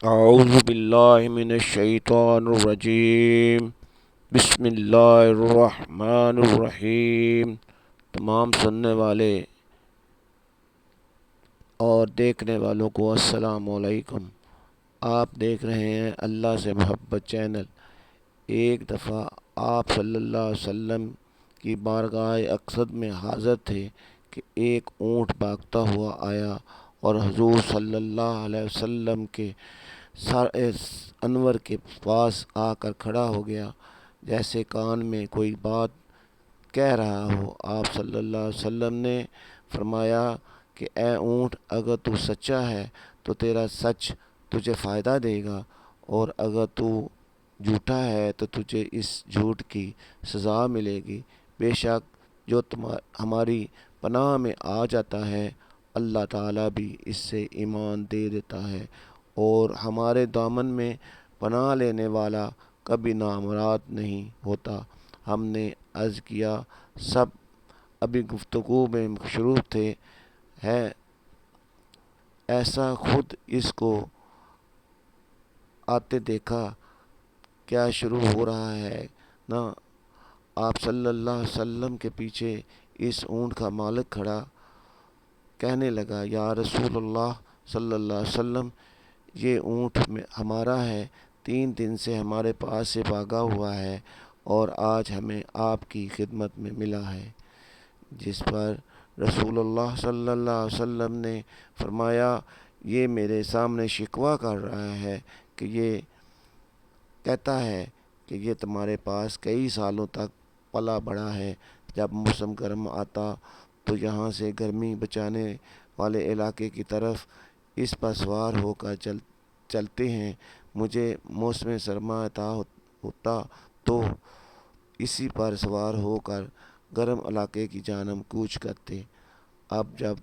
اعوذ باللہ من الشیطان الرجیم، بسم اللہ الرحمن الرحیم۔ تمام سننے والے اور دیکھنے والوں کو السلام علیکم۔ آپ دیکھ رہے ہیں اللہ سے محبت چینل۔ ایک دفعہ آپ صلی اللہ علیہ وسلم کی بارگاہ اقصد میں حاضر تھے کہ ایک اونٹ بھاگتا ہوا آیا اور حضور صلی اللہ علیہ وسلم کے سر انور کے پاس آ کر کھڑا ہو گیا، جیسے کان میں کوئی بات کہہ رہا ہو۔ آپ صلی اللہ علیہ وسلم نے فرمایا کہ اے اونٹ، اگر تو سچا ہے تو تیرا سچ تجھے فائدہ دے گا، اور اگر تو جھوٹا ہے تو تجھے اس جھوٹ کی سزا ملے گی۔ بے شک جو ہماری پناہ میں آ جاتا ہے، اللہ تعالیٰ بھی اس سے ایمان دے دیتا ہے، اور ہمارے دامن میں پناہ لینے والا کبھی نامراد نہیں ہوتا۔ ہم نے عرض کیا، سب ابھی گفتگو میں مصروف تھے، ہے ایسا خود اس کو آتے دیکھا کیا شروع ہو رہا ہے نا۔ آپ صلی اللہ علیہ وسلم کے پیچھے اس اونٹ کا مالک کھڑا، کہنے لگا، یا رسول اللہ صلی اللہ علیہ وسلم، یہ اونٹ ہمارا ہے، 3 دن سے ہمارے پاس سے بھاگا ہوا ہے اور آج ہمیں آپ کی خدمت میں ملا ہے۔ جس پر رسول اللہ صلی اللہ علیہ وسلم نے فرمایا، یہ میرے سامنے شکوہ کر رہا ہے کہ یہ کہتا ہے کہ یہ تمہارے پاس کئی سالوں تک پلا بڑھا ہے، جب موسم گرم آتا تو یہاں سے گرمی بچانے والے علاقے کی طرف اس پر سوار ہو کر چلتے ہیں، مجھے موسم سرما عطا ہوتا تو اسی پر سوار ہو کر گرم علاقے کی جانب کوچ کرتے۔ اب جب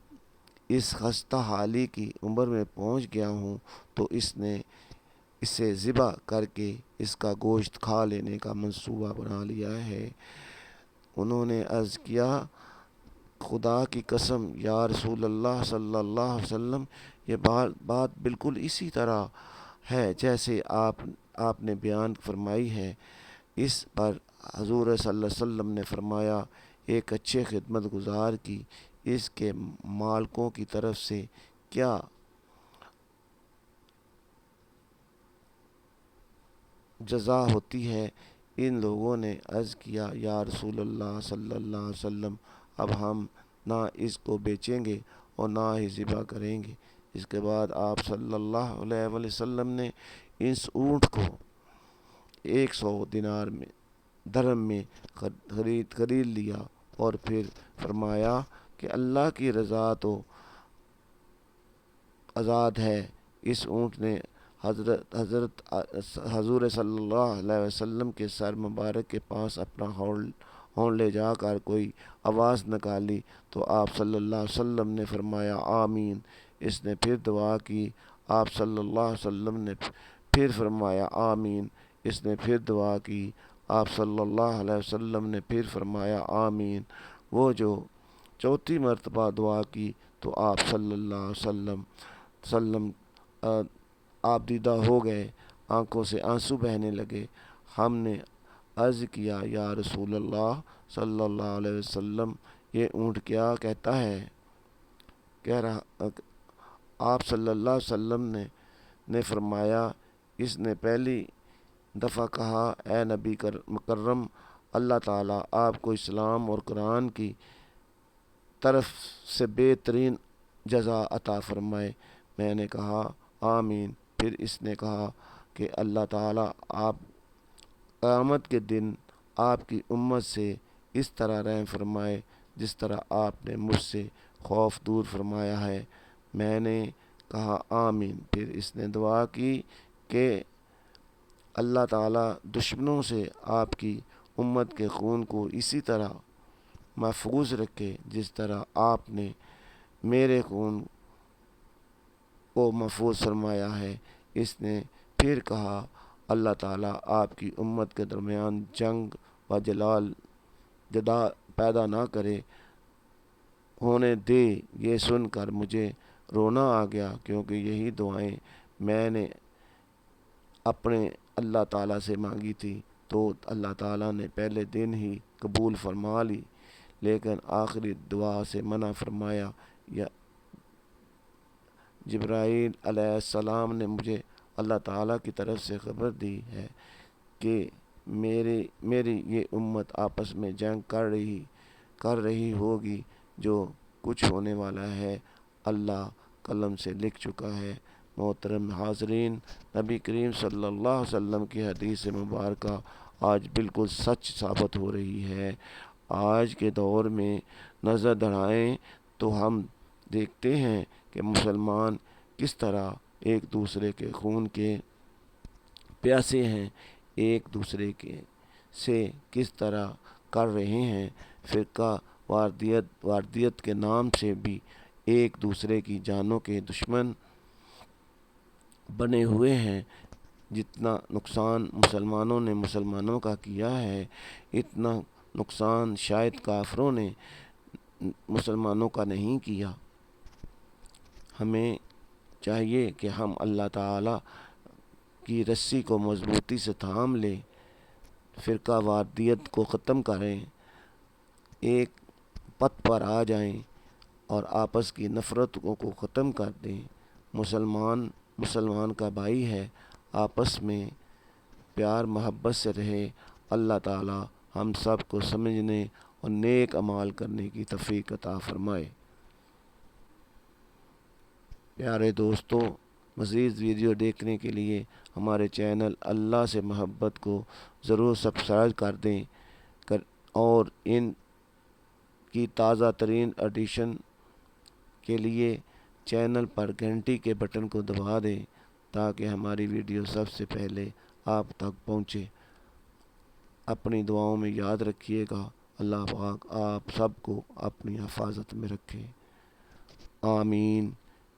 اس خستہ حالی کی عمر میں پہنچ گیا ہوں تو اس نے اسے ذبح کر کے اس کا گوشت کھا لینے کا منصوبہ بنا لیا ہے۔ انہوں نے عرض کیا، خدا کی قسم یا رسول اللہ صلی اللہ علیہ وسلم، یہ بات بالکل اسی طرح ہے جیسے آپ نے بیان فرمائی ہے۔ اس پر حضور صلی اللہ علیہ وسلم نے فرمایا، ایک اچھے خدمت گزار کی اس کے مالکوں کی طرف سے کیا جزا ہوتی ہے؟ ان لوگوں نے عرض کیا، یا رسول اللہ صلی اللہ علیہ وسلم، اب ہم نہ اس کو بیچیں گے اور نہ ہی ذبح کریں گے۔ اس کے بعد آپ صلی اللہ علیہ وسلم نے اس اونٹ کو 100 دینار میں درہم میں خرید لیا، اور پھر فرمایا کہ اللہ کی رضا تو آزاد ہے۔ اس اونٹ نے حضرت حضور صلی اللہ علیہ وسلم کے سر مبارک کے پاس اپنا ہونٹ لے جا کر کوئی آواز نکالی تو آپ صلی اللہ علیہ وسلم نے فرمایا، آمین۔ اس نے پھر دعا کی، آپ صلی اللہ علیہ وسلم نے پھر فرمایا، آمین۔ اس نے پھر دعا کی، آپ صلی اللہ علیہ وسلم نے پھر فرمایا، آمین۔ وہ جو چوتھی مرتبہ دعا کی تو آپ صلی اللہ علیہ وسلم آپ دیدہ ہو گئے، آنکھوں سے آنسو بہنے لگے۔ ہم نے عرض کیا، یا رسول اللہ صلی اللہ علیہ وسلم، یہ اونٹ کیا کہتا ہے؟ کہہ رہا آپ صلی اللہ علیہ وسلم نے فرمایا، اس نے پہلی دفعہ کہا، اے نبی مکرم، اللہ تعالیٰ آپ کو اسلام اور قرآن کی طرف سے بہترین جزا عطا فرمائے۔ میں نے کہا، آمین۔ پھر اس نے کہا کہ اللہ تعالیٰ آپ قیامت کے دن آپ کی امت سے اس طرح رحم فرمائے جس طرح آپ نے مجھ سے خوف دور فرمایا ہے۔ میں نے کہا، آمین۔ پھر اس نے دعا کی کہ اللہ تعالیٰ دشمنوں سے آپ کی امت کے خون کو اسی طرح محفوظ رکھے جس طرح آپ نے میرے خون کو محفوظ فرمایا ہے۔ اس نے پھر کہا، اللہ تعالیٰ آپ کی امت کے درمیان جنگ و جدا پیدا نہ کرے ہونے دے۔ یہ سن کر مجھے رونا آ گیا، کیونکہ یہی دعائیں میں نے اپنے اللہ تعالیٰ سے مانگی تھی تو اللہ تعالیٰ نے پہلے دن ہی قبول فرما لی، لیکن آخری دعا سے منع فرمایا۔ یا جبرائیل علیہ السلام نے مجھے اللہ تعالیٰ کی طرف سے خبر دی ہے کہ میری یہ امت آپس میں جنگ کر رہی ہوگی، جو کچھ ہونے والا ہے اللہ قلم سے لکھ چکا ہے۔ محترم حاضرین، نبی کریم صلی اللہ علیہ وسلم کی حدیث مبارکہ آج بالکل سچ ثابت ہو رہی ہے۔ آج کے دور میں نظر دوڑائیں تو ہم دیکھتے ہیں کہ مسلمان کس طرح ایک دوسرے کے خون کے پیاسے ہیں، ایک دوسرے کے سے کس طرح کر رہے ہیں، فرقہ واردیت کے نام سے بھی ایک دوسرے کی جانوں کے دشمن بنے ہوئے ہیں۔ جتنا نقصان مسلمانوں نے مسلمانوں کا کیا ہے، اتنا نقصان شاید کافروں نے مسلمانوں کا نہیں کیا۔ ہمیں چاہیے کہ ہم اللہ تعالیٰ کی رسی کو مضبوطی سے تھام لیں، فرقہ واردیت کو ختم کریں، ایک پت پر آ جائیں اور آپس کی نفرتوں کو ختم کر دیں۔ مسلمان کا بھائی ہے، آپس میں پیار محبت سے رہے۔ اللہ تعالیٰ ہم سب کو سمجھنے اور نیک اعمال کرنے کی توفیق عطا فرمائے۔ پیارے دوستو، مزید ویڈیو دیکھنے کے لیے ہمارے چینل اللہ سے محبت کو ضرور سبسکرائب کر دیں اور ان کی تازہ ترین ایڈیشن کے لیے چینل پر گھنٹی کے بٹن کو دبا دیں تاکہ ہماری ویڈیو سب سے پہلے آپ تک پہنچے۔ اپنی دعاؤں میں یاد رکھیے گا۔ اللہ پاک آپ سب کو اپنی حفاظت میں رکھے۔ آمین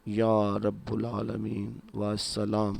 یا رب العالمین، والسلام۔